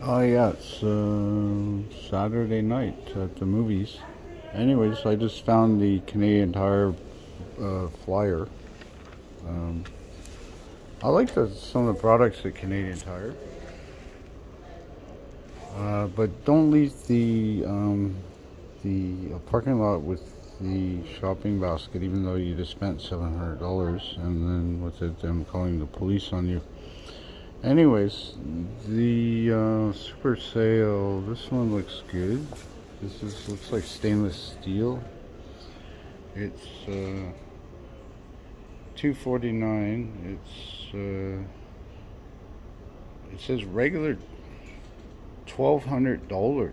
Oh yeah, it's Saturday night at the movies. Anyways, I just found the Canadian Tire flyer. Um, I like some of the products at Canadian Tire, but don't leave the parking lot with the shopping basket, even though you just spent $700, and then with it, them calling the police on you. Anyways, the super sale, this one looks good. Looks like stainless steel. It's $249. It says regular $1,200.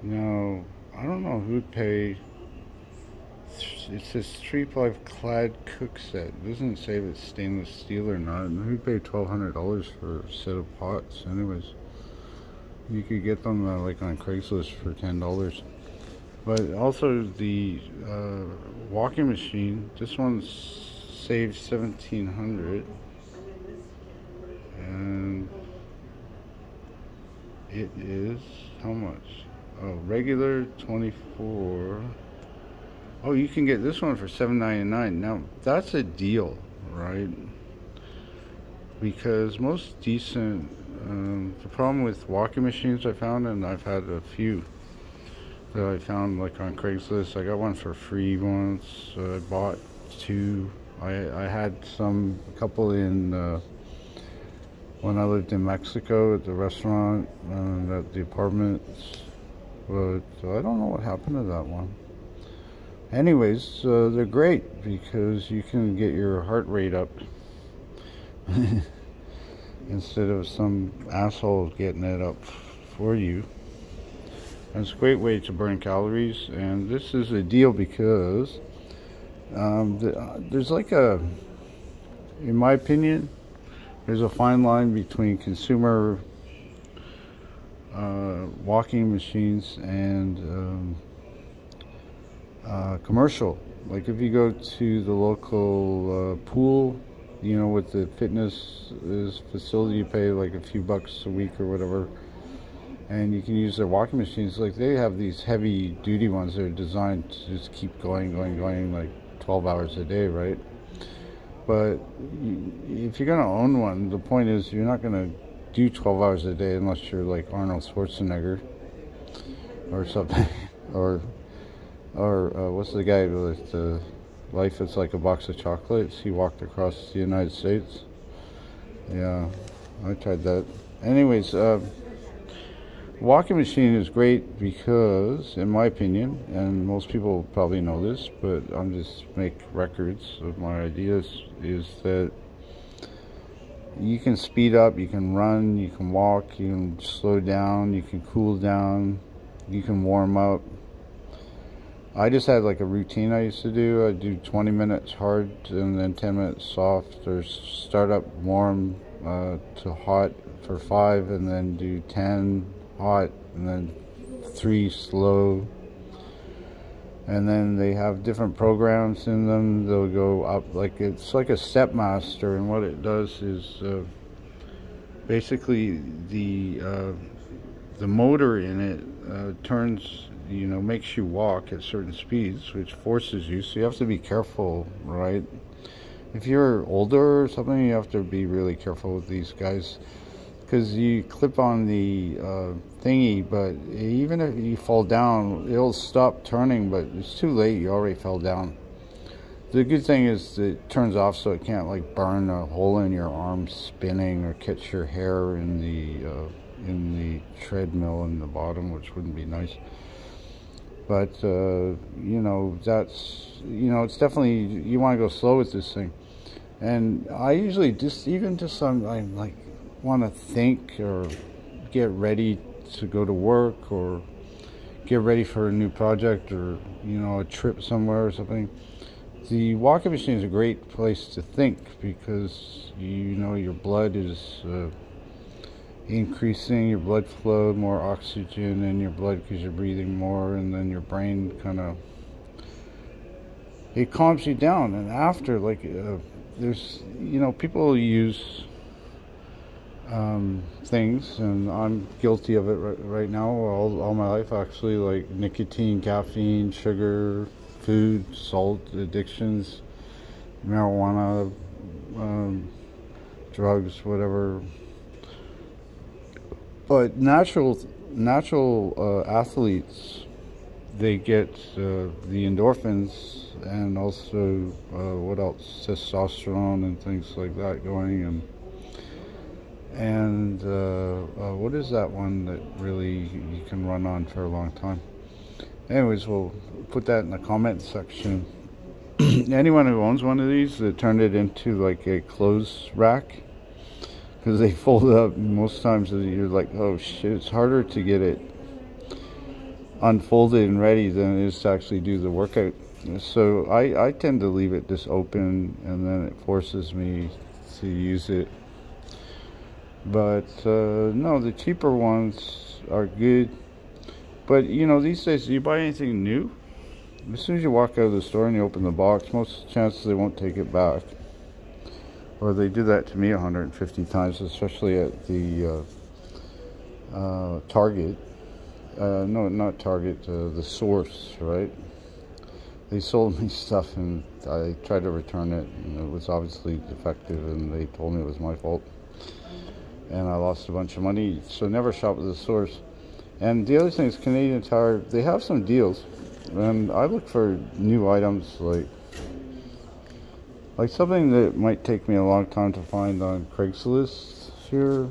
Now I don't know who'd pay. It says 3-ply clad cook set. It doesn't say if it's stainless steel or not. And who'd pay $1,200 for a set of pots? Anyways, you could get them like on Craigslist for $10. But also the walking machine. This one saves $1,700, and it is how much? Oh, regular $24. Oh, you can get this one for $7.99. Now that's a deal, right? Because most decent, the problem with walking machines I found, and I've had a few that I found like on Craigslist. I got one for free once. I bought two. I had a couple in when I lived in Mexico at the restaurant and at the apartments, but I don't know what happened to that one. Anyways, they're great because you can get your heart rate up instead of some asshole getting it up for you. And it's a great way to burn calories, and this is a deal because there's like in my opinion, there's a fine line between consumer walking machines and commercial. Like if you go to the local pool, you know, with the fitness facility, you pay like a few bucks a week or whatever, and you can use their walking machines. Like they have these heavy duty ones that are designed to just keep going like 12 hours a day, right? But if you're gonna own one, the point is you're not gonna do 12 hours a day unless you're like Arnold Schwarzenegger or something, or what's the guy with the life that's like a box of chocolates? He walked across the United States. Yeah, I tried that. Anyways, walking machine is great because, in my opinion, and most people probably know this, but I'm just make records of my ideas, is that you can speed up, you can run, you can walk, you can slow down, you can cool down, you can warm up. I just had like a routine I used to do. I do 20 minutes hard and then 10 minutes soft, or start up warm to hot for 5, and then do 10 hot and then 3 slow. And then they have different programs in them. They'll go up, like it's like a Stepmaster, and what it does is basically the motor in it turns, you know, makes you walk at certain speeds, which forces you, so you have to be careful, right? If you're older or something, you have to be really careful with these guys, because you clip on the thingy, but even if you fall down, it'll stop turning, but it's too late, you already fell down. The good thing is it turns off so it can't like burn a hole in your arm spinning or catch your hair in the treadmill in the bottom, which wouldn't be nice. But you know, it's definitely, you want to go slow with this thing. And I usually I like want to think or get ready to go to work or get ready for a new project, or you know, a trip somewhere or something. The walking machine is a great place to think, because you know your blood is increasing, your blood flow, more oxygen in your blood because you're breathing more, and then your brain kind of, it calms you down. And after, like there's, you know, people use things, and I'm guilty of it right now. All my life, actually, like nicotine, caffeine, sugar, food, salt addictions, marijuana, drugs, whatever. But natural athletes, they get the endorphins, and also what else, testosterone and things like that going, and what is that one that really you can run on for a long time? Anyways, we'll put that in the comment section. Anyone who owns one of these, that turned it into like a clothes rack, because they fold up. Most times you're like, oh shit, it's harder to get it unfolded and ready than it is to actually do the workout. So I tend to leave it just open, and then it forces me to use it. But no, the cheaper ones are good. But you know, these days, you buy anything new, as soon as you walk out of the store and you open the box, most chances they won't take it back. Or they do that to me 150 times, especially at the Target. No, not Target, the Source, right? They sold me stuff and I tried to return it, and it was obviously defective, and they told me it was my fault. And I lost a bunch of money, so never shop at the Source. And the other thing is, Canadian Tire, they have some deals, and I look for new items, like something that might take me a long time to find on Craigslist here.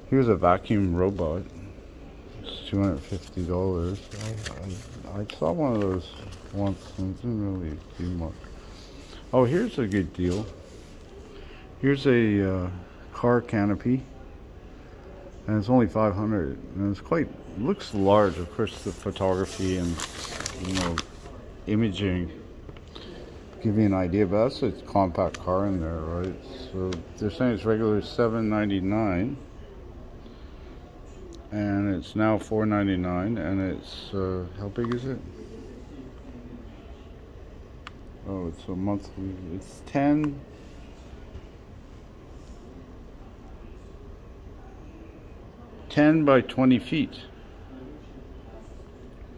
Here's a vacuum robot. It's $250. I saw one of those once and it didn't really do much. Oh, here's a good deal. Here's a car canopy, and it's only $500, and it's looks large. Of course, the photography and, you know, imaging give you an idea, but that's a compact car in there, right? So they're saying it's regular $7.99, and it's now $4.99, and it's how big is it? Oh, it's a monthly. It's 10 by 20 feet.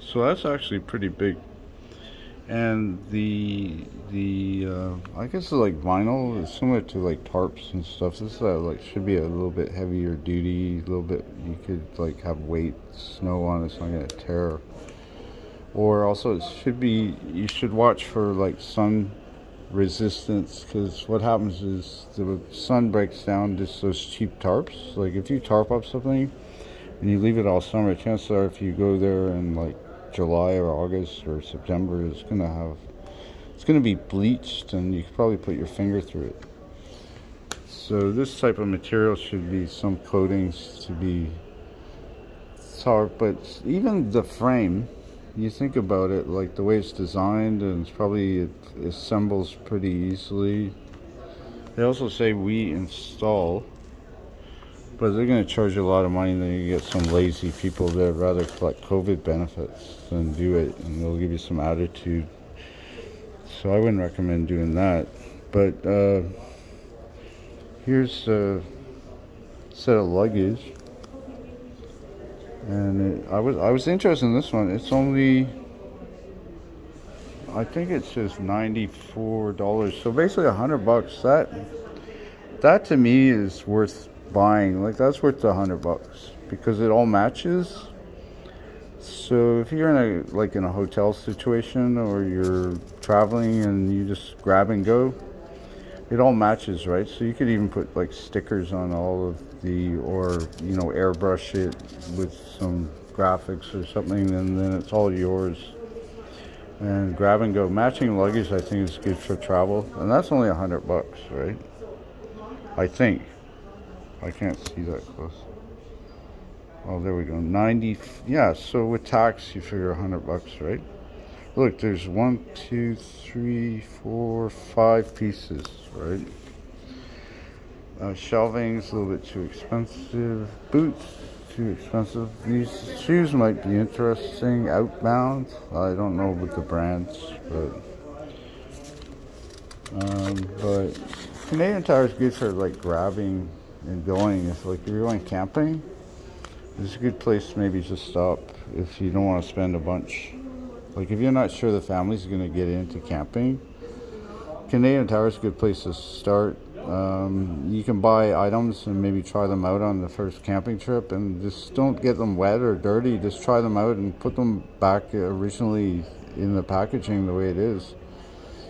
So that's actually pretty big. And the I guess it's like vinyl. It's similar to like tarps and stuff. This like should be a little bit heavier duty, a little bit, you could like have weight, snow on it, it's not gonna tear. Or also it should be, you should watch for like sun resistance, because what happens is the sun breaks down just those cheap tarps. Like if you tarp up something and you leave it all summer, chances are if you go there in like July or August or September, it's gonna be bleached, and you could probably put your finger through it. So this type of material should be some coatings to be tarp. But even the frame, you think about it, like the way it's designed, and it assembles pretty easily. They also say we install, but they're going to charge you a lot of money, and then you get some lazy people that rather collect COVID benefits than do it, and they'll give you some attitude. So I wouldn't recommend doing that. But here's a set of luggage, and I was interested in this one. It's only, I think it says $94. So basically $100. That to me is worth buying. Like that's worth the $100 because it all matches. So if you're in a hotel situation, or you're traveling and you just grab and go, it all matches, right? So you could even put like stickers on all of or you know, airbrush it with some graphics or something, and then it's all yours. And grab and go matching luggage, I think, is good for travel, and that's only $100, right? I think. I can't see that close. Oh, there we go. 90. Yeah, so with tax, you figure $100, right? Look, there's 1, 2, 3, 4, 5 pieces, right? Shelving's a little bit too expensive. Boots, too expensive. These shoes might be interesting. Outbound. I don't know with the brands, but Canadian Tire is good for like grabbing and going. If like you're going camping, it's a good place to maybe just stop if you don't want to spend a bunch. Like if you're not sure the family's going to get into camping, Canadian Tire is a good place to start. You can buy items and maybe try them out on the first camping trip, and just don't get them wet or dirty. Just try them out and put them back originally in the packaging the way it is.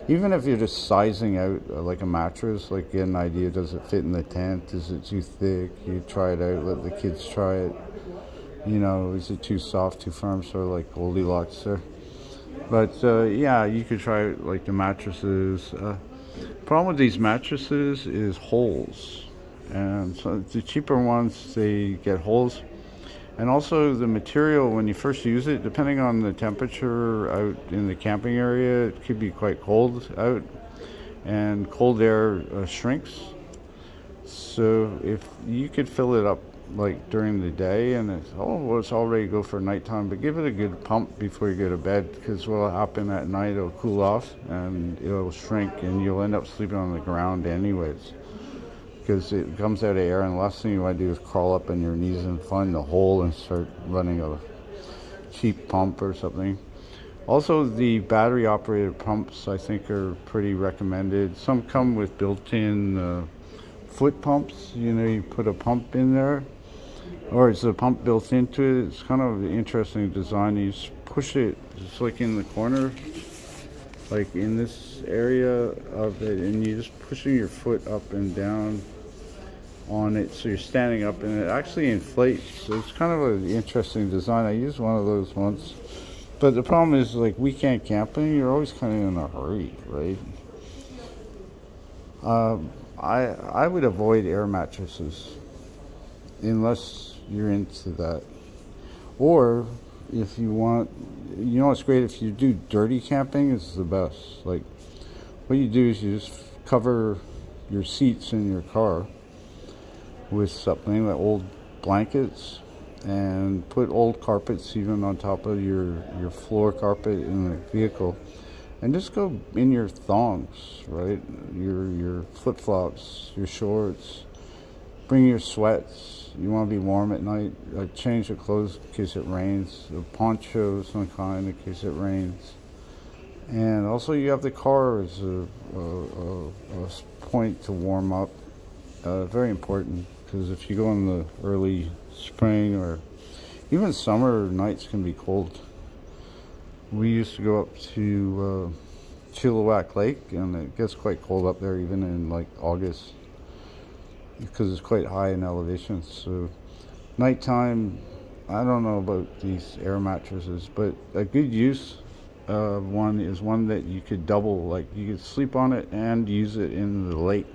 Even if you're just sizing out like a mattress, like get an idea, does it fit in the tent? Is it too thick? You try it out, let the kids try it. You know, is it too soft, too firm? Sort of like Goldilocks there. But yeah, you could try like the mattresses. Problem with these mattresses is holes, and so the cheaper ones, they get holes. And also the material, when you first use it, depending on the temperature out in the camping area, it could be quite cold out, and cold air shrinks. So if you could fill it up like during the day, and it's all ready to go for nighttime, but give it a good pump before you go to bed, because what will happen at night, it'll cool off and it'll shrink, and you'll end up sleeping on the ground anyways, because it comes out of air, and the last thing you want to do is crawl up on your knees and find the hole and start running a cheap pump or something. Also, the battery operated pumps I think are pretty recommended. Some come with built-in foot pumps. You know, you put a pump in there, or it's a pump built into it. It's kind of an interesting design. You just push it just like in the corner, like in this area of it, and you're just pushing your foot up and down on it, so you're standing up, and it actually inflates. So it's kind of an interesting design. I used one of those once, but the problem is, like weekend camping, you're always kind of in a hurry, right? I would avoid air mattresses unless you're into that. Or if you want, you know what's great, if you do dirty camping, it's the best. Like what you do is you just cover your seats in your car with something like old blankets, and put old carpets even on top of your floor carpet in the vehicle, and just go in your thongs, right? Your flip-flops, your shorts. Bring your sweats. You want to be warm at night. Change your clothes in case it rains. A poncho of some kind in case it rains. And also you have the car as a point to warm up. Very important, because if you go in the early spring or even summer, nights can be cold. We used to go up to Chilliwack Lake, and it gets quite cold up there even in like August, because it's quite high in elevation. So nighttime, I don't know about these air mattresses, but a good use of one is one that you could double, like you could sleep on it and use it in the lake.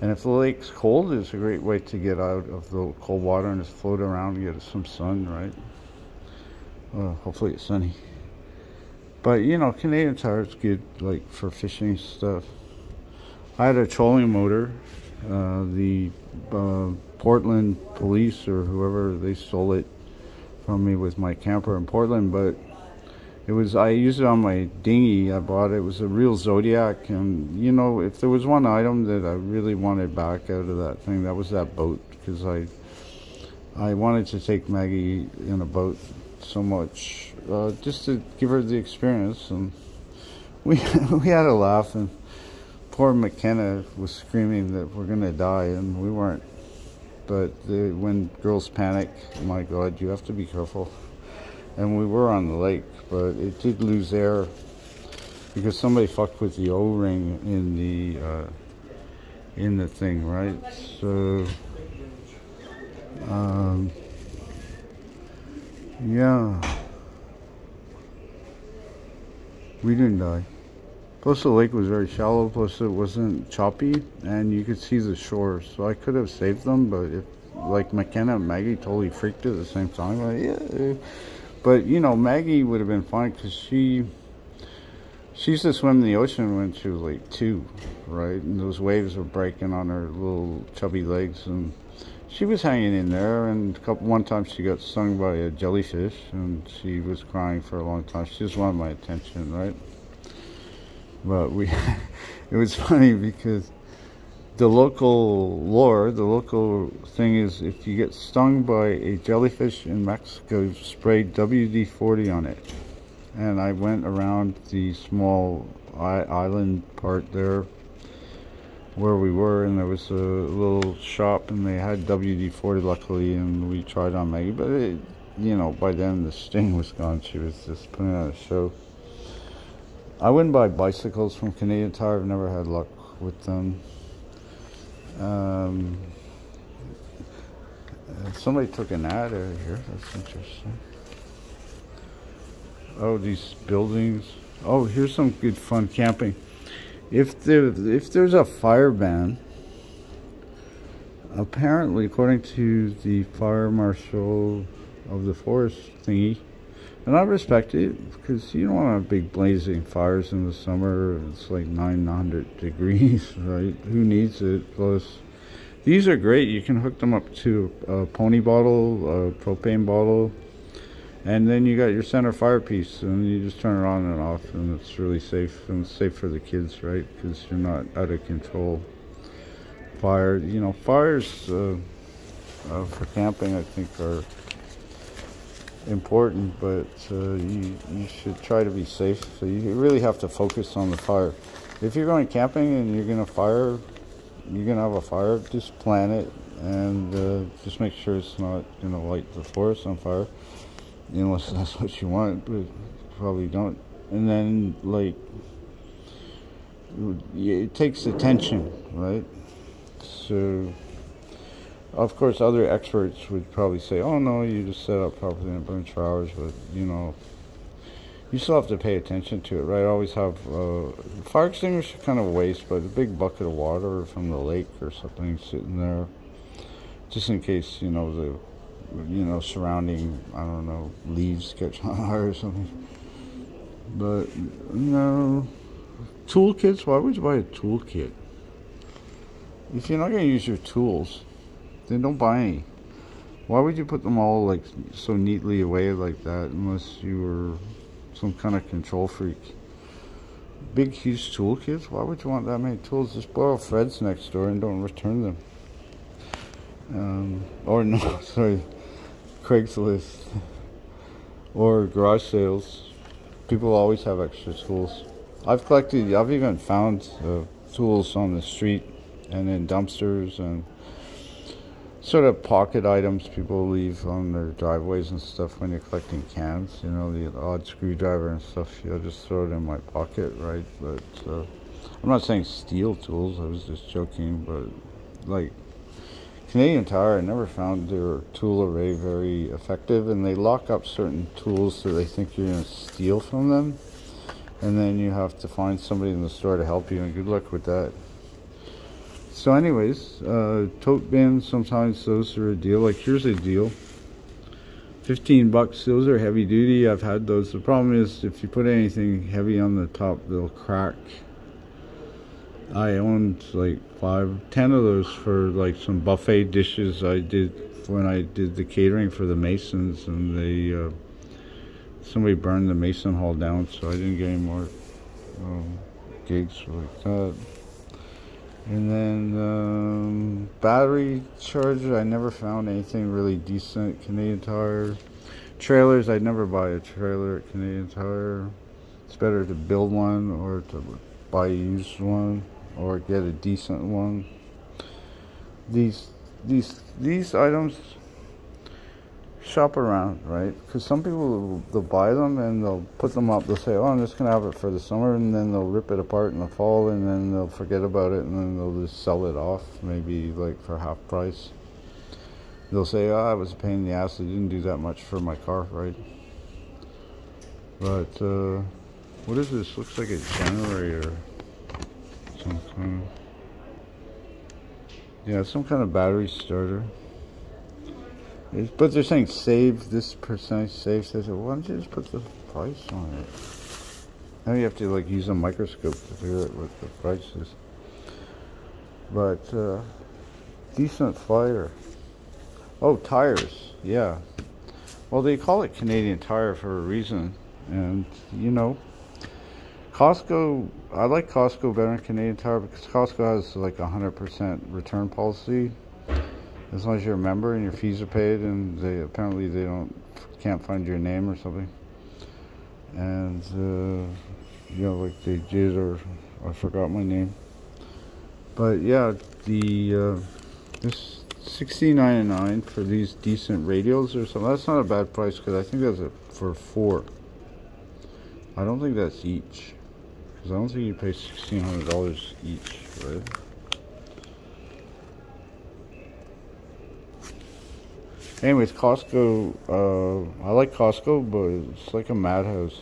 And if the lake's cold, it's a great way to get out of the cold water and just float around and get some sun, right? Hopefully it's sunny. But you know, Canadian Tire is good like for fishing stuff. I had a trolling motor. The Portland police or whoever, they stole it from me with my camper in Portland, but I used it on my dinghy. I bought it. It was a real Zodiac, and you know, if there was one item that I really wanted back out of that thing, that was that boat, because I wanted to take Maggie in a boat so much, just to give her the experience, and we had a laugh, and poor McKenna was screaming that we're gonna die, and we weren't. But when girls panic, my God, you have to be careful. And we were on the lake, but it did lose air because somebody fucked with the O-ring in the thing, right? So yeah, we didn't die. Plus the lake was very shallow, plus it wasn't choppy, and you could see the shore, so I could have saved them. But if like McKenna and Maggie totally freaked at the same time, like, yeah. But you know, Maggie would have been fine, because she used to swim in the ocean when she was like 2, right? And those waves were breaking on her little chubby legs, and she was hanging in there. And one time she got stung by a jellyfish, and she was crying for a long time. She just wanted my attention, right? But we, it was funny because the local thing is if you get stung by a jellyfish in Mexico, spray WD-40 on it. And I went around the small island part there where we were, and there was a little shop and they had WD-40 luckily, and we tried on Maggie, but it, you know, by then the sting was gone. She was just putting on a show. I wouldn't buy bicycles from Canadian Tire. I've never had luck with them. Somebody took an ad out here. That's interesting. Oh, these buildings. Oh, here's some good fun camping. If there's a fire ban, apparently, according to the fire marshal of the forest thingy, and I respect it because you don't want to have big blazing fires in the summer. It's like 900 degrees, right? Who needs it? Plus, these are great. You can hook them up to a pony bottle, a propane bottle, and then you got your center fire piece, and you just turn it on and off, and it's really safe, and it's safe for the kids, right? Because you're not out of control. Fire, you know, fires for camping, I think, are important, but you should try to be safe. So you really have to focus on the fire. If you're going camping and you're gonna have a fire, just plan it, and just make sure it's not gonna light the forest on fire, unless that's what you want, but probably don't. And then, like, it takes attention, right? So of course other experts would probably say, oh no, you just set up properly and it burns for hours, but you know, you still have to pay attention to it, right? Always have fire extinguisher, kind of a waste, but a big bucket of water from the lake or something sitting there, just in case, you know, the surrounding, I don't know, leaves catch on fire or something. But no, toolkits. Why would you buy a toolkit if you're not going to use your tools? Then don't buy any. Why would you put them all like so neatly away like that unless you were some kind of control freak? Big huge toolkits? Why would you want that many tools? Just borrow Fred's next door and don't return them. Or no, sorry, Craigslist or garage sales. People always have extra tools. I've even found tools on the street and in dumpsters and sort of pocket items people leave on their driveways and stuff when you're collecting cans. You know, the odd screwdriver and stuff. You'll just throw it in my pocket, right? But I'm not saying steal tools. I was just joking. But like Canadian Tire, I never found their tool array very effective, and they lock up certain tools so they think you're going to steal from them, and then you have to find somebody in the store to help you, and good luck with that. So anyways, tote bins, sometimes those are a deal. Like here's a deal, 15 bucks. Those are heavy duty. I've had those. The problem is if you put anything heavy on the top, they'll crack. I owned like 5-10 of those for like some buffet dishes I did when I did the catering for the Masons, and they somebody burned the Mason Hall down, so I didn't get any more gigs like that. And then battery charger, I never found anything really decent. Canadian Tire. Trailers, I'd never buy a trailer at Canadian Tire. It's better to build one or to buy a used one or get a decent one. These items, shop around, right? Because some people, they'll buy them and they'll put them up. They'll say, oh, I'm just gonna have it for the summer, and then they'll rip it apart in the fall, and then they'll forget about it, and then they'll just sell it off, maybe like for half price. They'll say, oh, it was a pain in the ass. It didn't do that much for my car, right? But what is this? Looks like a generator. Some kind of, yeah, some kind of battery starter. But they're saying save this percentage, save. So I said, why don't you just put the price on it? Now you have to like use a microscope to figure out what the price is. But decent fire. Oh, tires, yeah. Well, they call it Canadian Tire for a reason, and you know, Costco, I like Costco better than Canadian Tire because Costco has like 100% return policy as long as you're a member and your fees are paid, and they apparently they can't find your name or something. And you know, like they did, or I forgot my name. But yeah, the this $16.99 for these decent radios or something. That's not a bad price because I think that's for 4. I don't think that's each, because I don't think you pay $1,600 each, right? Anyways, Costco, I like Costco, but it's like a madhouse.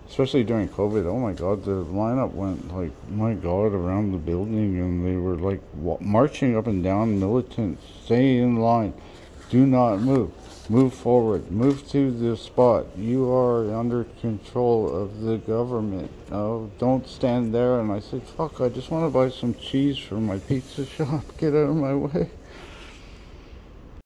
Especially during COVID. Oh my God, the lineup went like, my God, around the building, and they were like marching up and down, militant, stay in line, do not move, move forward, move to the spot, you are under control of the government, oh, don't stand there. And I said, fuck, I just want to buy some cheese for my pizza shop, get out of my way.